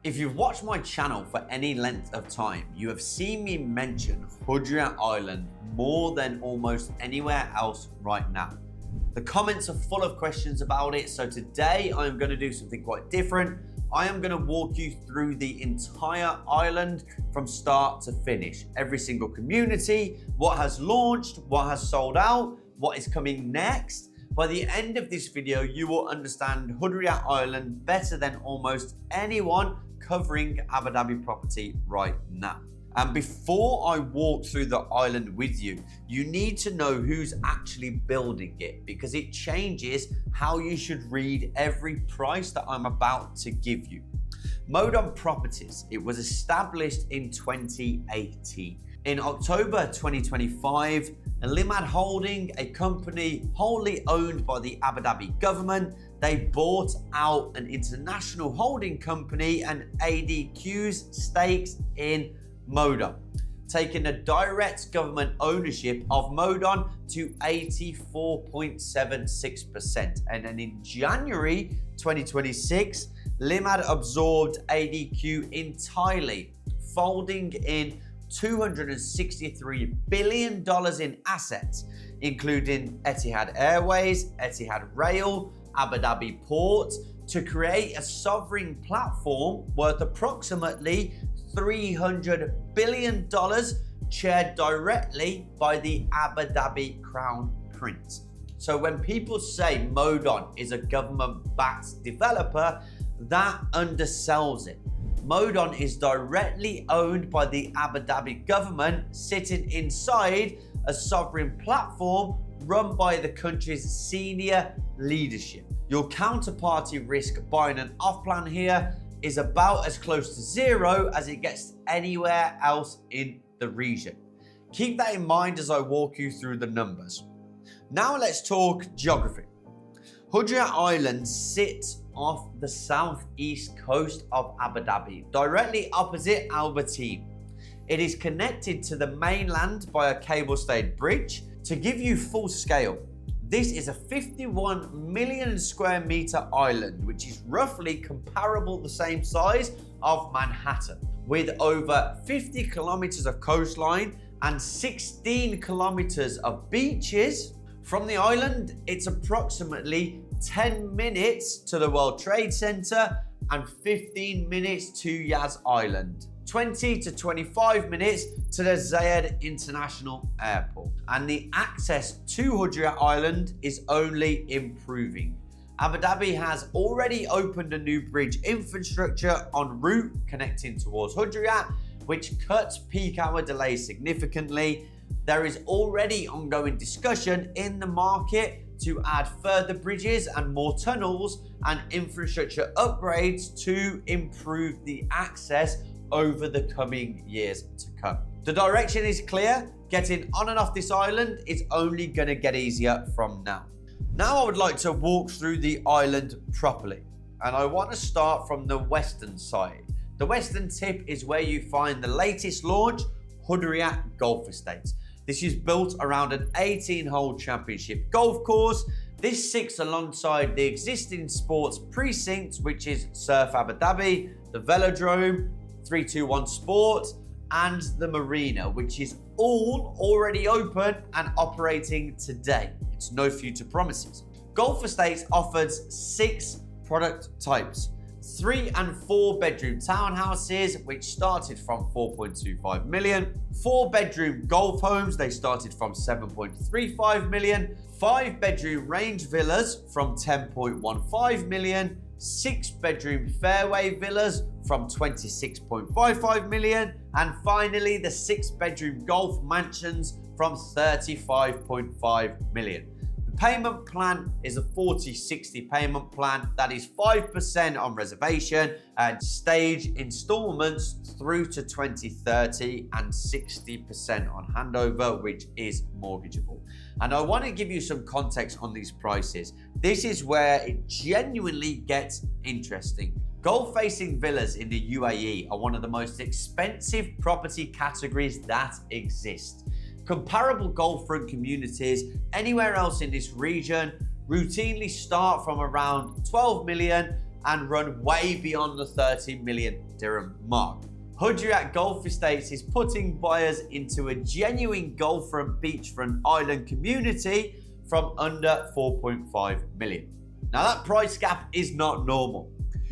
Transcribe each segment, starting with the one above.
If you've watched my channel for any length of time, you have seen me mention Hudayriyat Island more than almost anywhere else right now. The comments are full of questions about it, so today I'm going to do something quite different. I am going to walk you through the entire island from start to finish. Every single community, what has launched, what has sold out, what is coming next. By the end of this video, you will understand Hudayriyat Island better than almost anyone covering Abu Dhabi property right now. And before I walk through the island with you, you need to know who's actually building it, because it changes how you should read every price that I'm about to give you. Modon Properties, it was established in 2018. In October 2025, Limad Holding, a company wholly owned by the Abu Dhabi government, they bought out an international holding company and ADQ's stakes in Modon, taking a direct government ownership of Modon to 84.76%. And then in January 2026, Limad absorbed ADQ entirely, folding in $263 billion in assets, including Etihad Airways, Etihad Rail, Abu Dhabi Port, to create a sovereign platform worth approximately $300 billion, chaired directly by the Abu Dhabi Crown Prince. So when people say Modon is a government-backed developer, that undersells it. Modon is directly owned by the Abu Dhabi government, sitting inside a sovereign platform run by the country's senior leadership. Your counterparty risk buying an off-plan here is about as close to zero as it gets anywhere else in the region. Keep that in mind as I walk you through the numbers. Now let's talk geography. Hudayriyat Island sits off the southeast coast of Abu Dhabi, directly opposite Al Bateen. It is connected to the mainland by a cable-stayed bridge. To give you full scale, this is a 51 million square meter island, which is roughly comparable the same size of Manhattan, with over 50 kilometers of coastline and 16 kilometers of beaches. From the island, it's approximately 10 minutes to the World Trade Center and 15 minutes to Yas Island. 20 to 25 minutes to the Zayed International Airport. And the access to Hudayriyat Island is only improving. Abu Dhabi has already opened a new bridge infrastructure en route connecting towards Hudayriyat, which cuts peak hour delays significantly. There is already ongoing discussion in the market to add further bridges and more tunnels and infrastructure upgrades to improve the access over the coming years to come. The direction is clear. Getting on and off this island is only going to get easier from now. Now I would like to walk through the island properly, and I want to start from the western side. The western tip is where you find the latest launch, Hudayriyat Golf Estate. This is built around an 18-hole championship golf course. This sits alongside the existing sports precinct, which is Surf Abu Dhabi, the Velodrome, 321 Sport, and the Marina, which is all already open and operating today. It's no future promises. Golf Estates offers 6 product types. 3 and 4 bedroom townhouses, which started from 4.25 million. 4 bedroom golf homes, they started from 7.35 million. 5 bedroom range villas from 10.15 million. 6 bedroom fairway villas from 26.55 million. And finally, the 6 bedroom golf mansions from 35.5 million. Payment plan is a 40-60 payment plan. That is 5% on reservation and stage installments through to 2030 and 60% on handover, which is mortgageable. And I want to give you some context on these prices. This is where it genuinely gets interesting. Golf-facing villas in the UAE are one of the most expensive property categories that exist. Comparable golf-front communities anywhere else in this region routinely start from around 12 million and run way beyond the 30 million dirham mark. Hudayriyat Golf Estates is putting buyers into a genuine golfront beachfront island community from under 4.5 million. Now that price gap is not normal.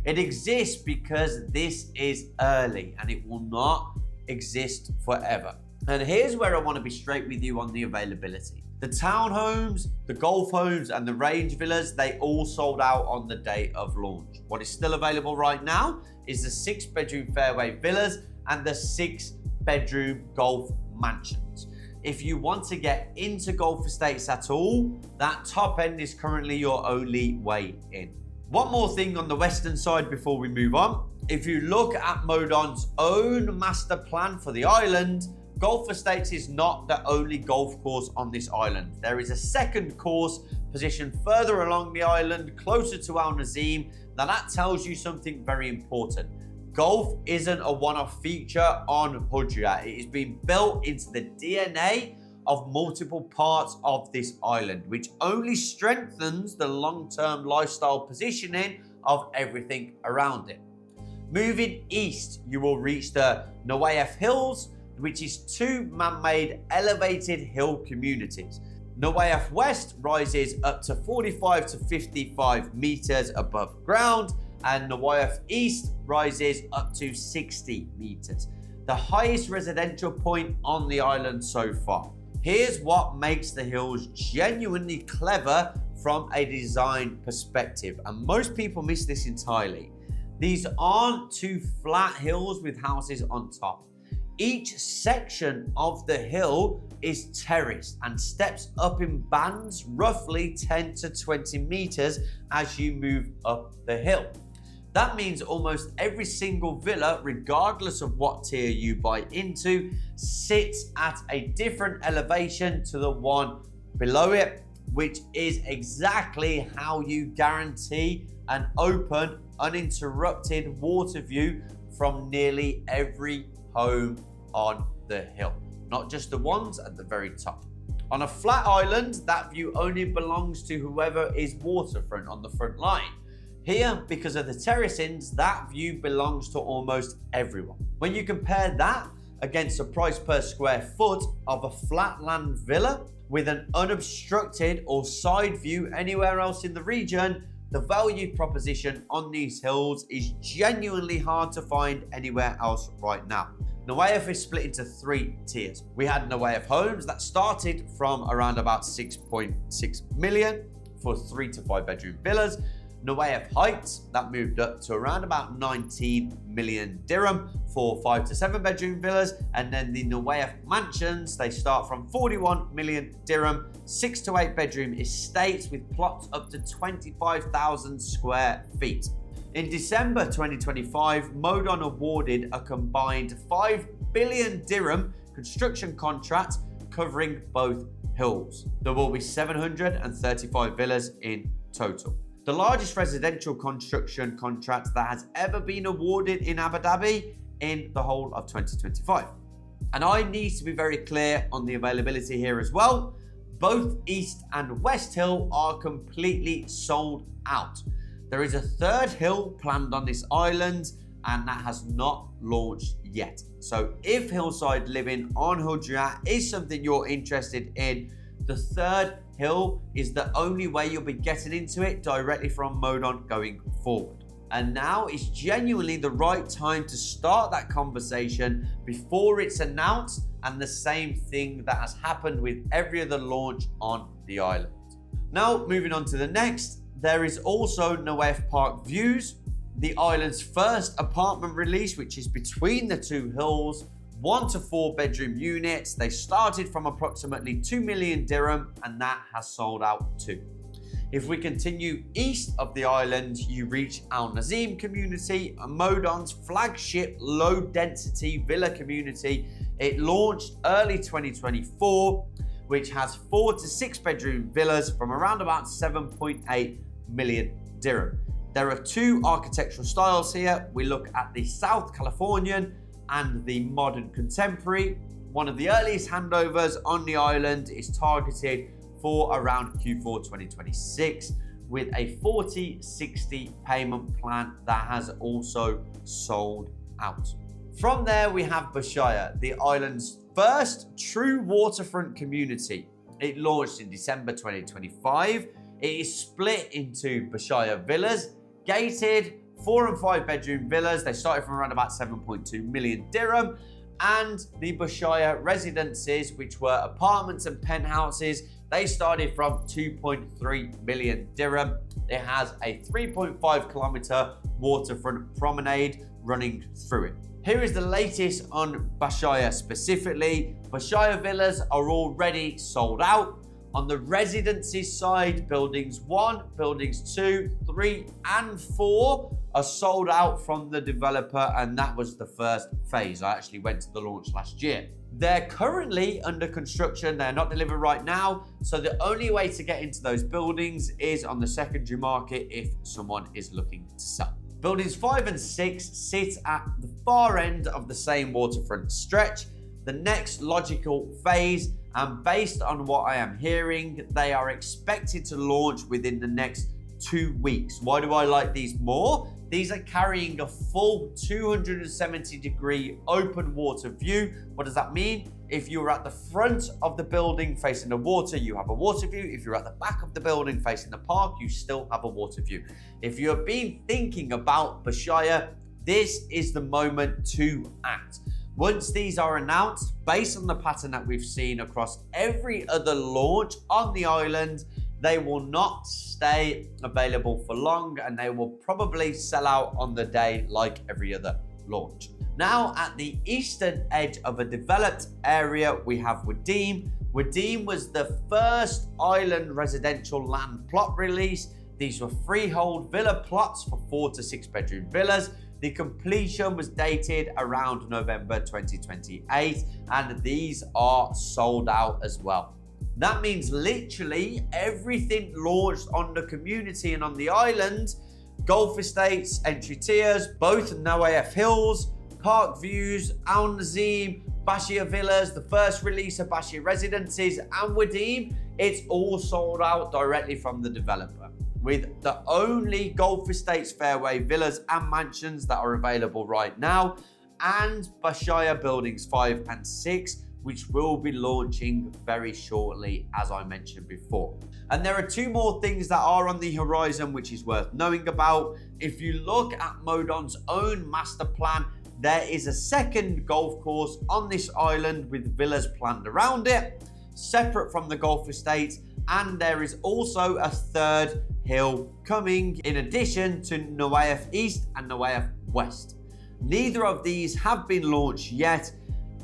It exists because this is early and it will not exist forever. And here's where I want to be straight with you on the availability. The townhomes, the golf homes, and the range villas, they all sold out on the day of launch. What is still available right now is the 6-bedroom fairway villas and the 6-bedroom golf mansions. If you want to get into golf estates at all, that top end is currently your only way in. One more thing on the western side before we move on. If you look at Modon's own master plan for the island, Golf Estates is not the only golf course on this island. There is a second course positioned further along the island, closer to Al Nazim. Now that tells you something very important. Golf isn't a one-off feature on Hudayriyat. It has been built into the DNA of multiple parts of this island, which only strengthens the long-term lifestyle positioning of everything around it. Moving east, you will reach the Nawayef Hills, which is 2 man-made elevated hill communities. Nawayef West rises up to 45 to 55 meters above ground, and Nawayef East rises up to 60 meters. The highest residential point on the island so far. Here's what makes the hills genuinely clever from a design perspective, and most people miss this entirely. These aren't 2 flat hills with houses on top. Each section of the hill is terraced and steps up in bands roughly 10 to 20 meters as you move up the hill. That means almost every single villa, regardless of what tier you buy into, sits at a different elevation to the one below it, which is exactly how you guarantee an open, uninterrupted water view from nearly every home on the hill, not just the ones at the very top. On a flat island, that view only belongs to whoever is waterfront on the front line. Here, because of the terracings, that view belongs to almost everyone. When you compare that against the price per square foot of a flatland villa with an unobstructed or side view anywhere else in the region, the value proposition on these hills is genuinely hard to find anywhere else right now. Nawayef is split into 3 tiers. We had Nawayef homes that started from around about 6.6 million for 3 to 5 bedroom villas. Nawayef Heights, that moved up to around about 19 million dirham for 5 to 7 bedroom villas. And then the Nawayef Mansions, they start from 41 million dirham, 6 to 8 bedroom estates with plots up to 25,000 square feet. In December 2025, Modon awarded a combined 5 billion dirham construction contract covering both hills. There will be 735 villas in total. The largest residential construction contract that has ever been awarded in Abu Dhabi in the whole of 2025. And I need to be very clear on the availability here as well. Both East and West Hill are completely sold out. There is a third hill planned on this island and that has not launched yet. So if hillside living on Hudayriyat is something you're interested in, the third hill is the only way you'll be getting into it directly from Modon going forward. And now is genuinely the right time to start that conversation before it's announced, and the same thing that has happened with every other launch on the island. Now moving on to the next. There is also Nawayef Park Views, the island's first apartment release, which is between the 2 hills, 1 to 4 bedroom units. They started from approximately 2 million dirham and that has sold out too. If we continue east of the island, you reach Al Nazim community, Modon's flagship low density villa community. It launched early 2024, which has 4 to 6 bedroom villas from around about 7.8 million dirham. There are 2 architectural styles here. We look at the South Californian and the modern contemporary. One of the earliest handovers on the island is targeted for around Q4 2026. with a 40/60 payment plan that has also sold out. From there, we have Bashaya, the island's first true waterfront community. It launched in December 2025. It is split into Bashaya villas, gated 4 and 5 bedroom villas. They started from around about 7.2 million dirham. And the Bashaya residences, which were apartments and penthouses, they started from 2.3 million dirham. It has a 3.5 kilometer waterfront promenade running through it. Here is the latest on Bashaya specifically. Bashaya villas are already sold out. On the residences side, buildings 1, buildings 2, 3, and 4 are sold out from the developer, and that was the first phase. I actually went to the launch last year. They're currently under construction. They're not delivered right now. So the only way to get into those buildings is on the secondary market if someone is looking to sell. Buildings 5 and 6 sit at the far end of the same waterfront stretch. The next logical phase, and based on what I am hearing, they are expected to launch within the next 2 weeks. Why do I like these more? These are carrying a full 270-degree open water view. What does that mean? If you're at the front of the building facing the water, you have a water view. If you're at the back of the building facing the park, you still have a water view. If you have been thinking about Bashaya, this is the moment to act. Once these are announced, based on the pattern that we've seen across every other launch on the island, they will not stay available for long, and they will probably sell out on the day like every other launch. Now, at the eastern edge of a developed area, we have Wadeem. Wadeem was the first island residential land plot release. These were freehold villa plots for 4 to 6 bedroom villas. The completion was dated around November 2028, and these are sold out as well. That means literally everything launched on the community and on the island, Golf Estates, entry tiers, both Nawayef Hills, Park Views, Al Nazim, Bashaya Villas, the first release of Bashaya Residences, and Wadeem, it's all sold out directly from the developer, with the only Golf Estates fairway villas and mansions that are available right now, and Bashaya Buildings 5 and 6, which will be launching very shortly, as I mentioned before. And there are 2 more things that are on the horizon, which is worth knowing about. If you look at Modon's own master plan, there is a second golf course on this island with villas planned around it, separate from the Golf Estates, and there is also a third hill coming in addition to Nawayef East and Nawayef West. Neither of these have been launched yet.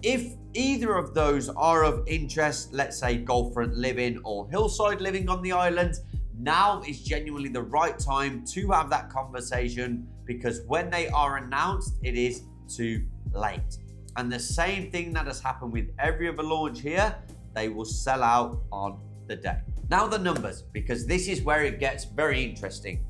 If either of those are of interest, let's say Golfront Living or Hillside Living on the island, now is genuinely the right time to have that conversation, because when they are announced, it is too late. And the same thing that has happened with every other launch here, they will sell out on the day. Now the numbers, because this is where it gets very interesting.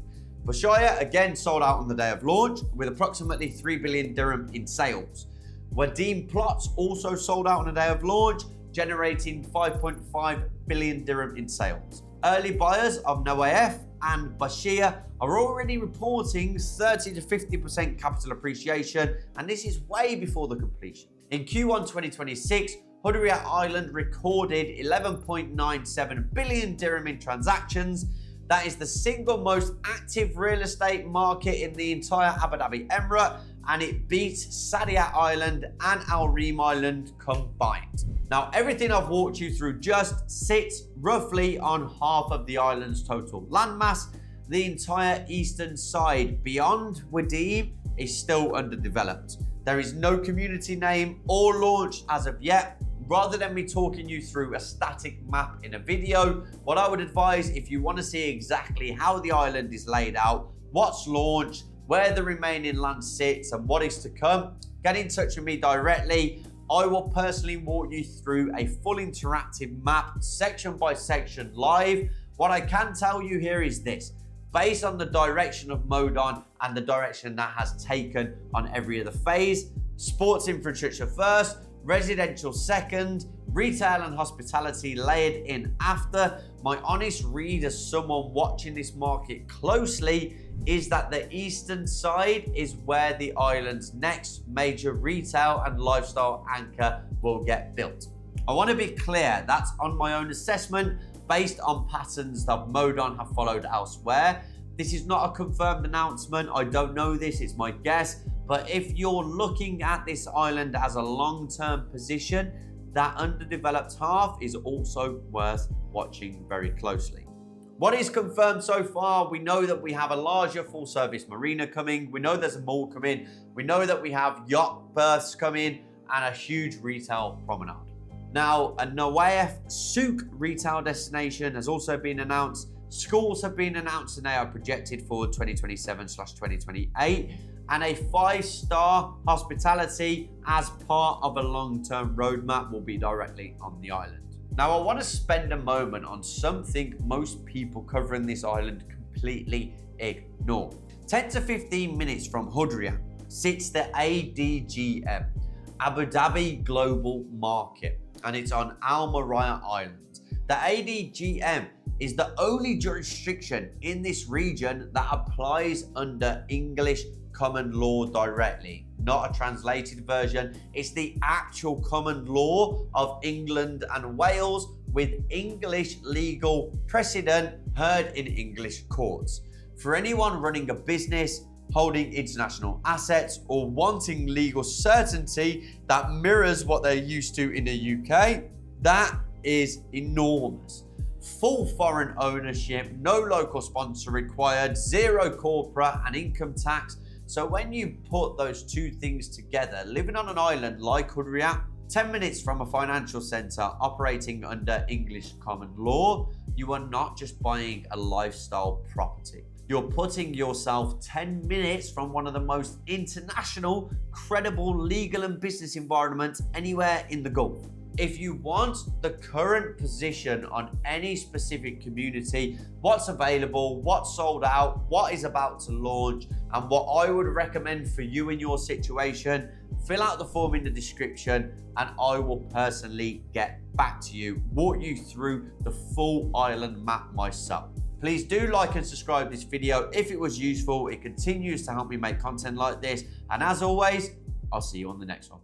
Bashaya again sold out on the day of launch with approximately 3 billion dirham in sales. Wadeem plots also sold out on the day of launch, generating 5.5 billion dirham in sales. Early buyers of Nawayef and Bashaya are already reporting 30 to 50% capital appreciation, and this is way before the completion. In Q1 2026, Hudayriyat Island recorded 11.97 billion dirham in transactions. That is the single most active real estate market in the entire Abu Dhabi Emirate, and it beats Saadiyat Island and Al Reem Island combined. Now, everything I've walked you through just sits roughly on half of the island's total landmass. The entire eastern side beyond Wadeem is still underdeveloped. There is no community name or launch as of yet. Rather than me talking you through a static map in a video, what I would advise, if you want to see exactly how the island is laid out, what's launched, where the remaining land sits, and what is to come, get in touch with me directly. I will personally walk you through a full interactive map, section by section, live. What I can tell you here is this: based on the direction of Modon and the direction that has taken on every other phase, sports infrastructure first, residential second, retail and hospitality layered in after. My honest read as someone watching this market closely is that the eastern side is where the island's next major retail and lifestyle anchor will get built. I want to be clear, that's on my own assessment based on patterns that Modon have followed elsewhere. This is not a confirmed announcement. I don't know this, it's my guess. But if you're looking at this island as a long-term position, that underdeveloped half is also worth watching very closely. What is confirmed so far? We know that we have a larger full-service marina coming. We know there's a mall coming. We know that we have yacht berths coming and a huge retail promenade. Now, a Nawayef souk retail destination has also been announced. Schools have been announced and they are projected for 2027/2028. And a 5-star hospitality as part of a long-term roadmap will be directly on the island. Now, I want to spend a moment on something most people covering this island completely ignore. 10 to 15 minutes from Hudayriyat sits the ADGM, Abu Dhabi Global Market, and it's on Al Maraya Island. The ADGM is the only jurisdiction in this region that applies under English common law directly, not a translated version. It's the actual common law of England and Wales with English legal precedent heard in English courts. For anyone running a business, holding international assets, or wanting legal certainty that mirrors what they're used to in the UK, that is enormous. Full foreign ownership, no local sponsor required, zero corporate and income tax. So when you put those two things together, living on an island like Hudayriyat, 10 minutes from a financial centre operating under English common law, you are not just buying a lifestyle property. You're putting yourself 10 minutes from one of the most international, credible legal and business environments anywhere in the Gulf. If you want the current position on any specific community, what's available, what's sold out, what is about to launch, and what I would recommend for you in your situation, fill out the form in the description and I will personally get back to you, walk you through the full island map myself. Please do like and subscribe this video if it was useful. It continues to help me make content like this. And as always, I'll see you on the next one.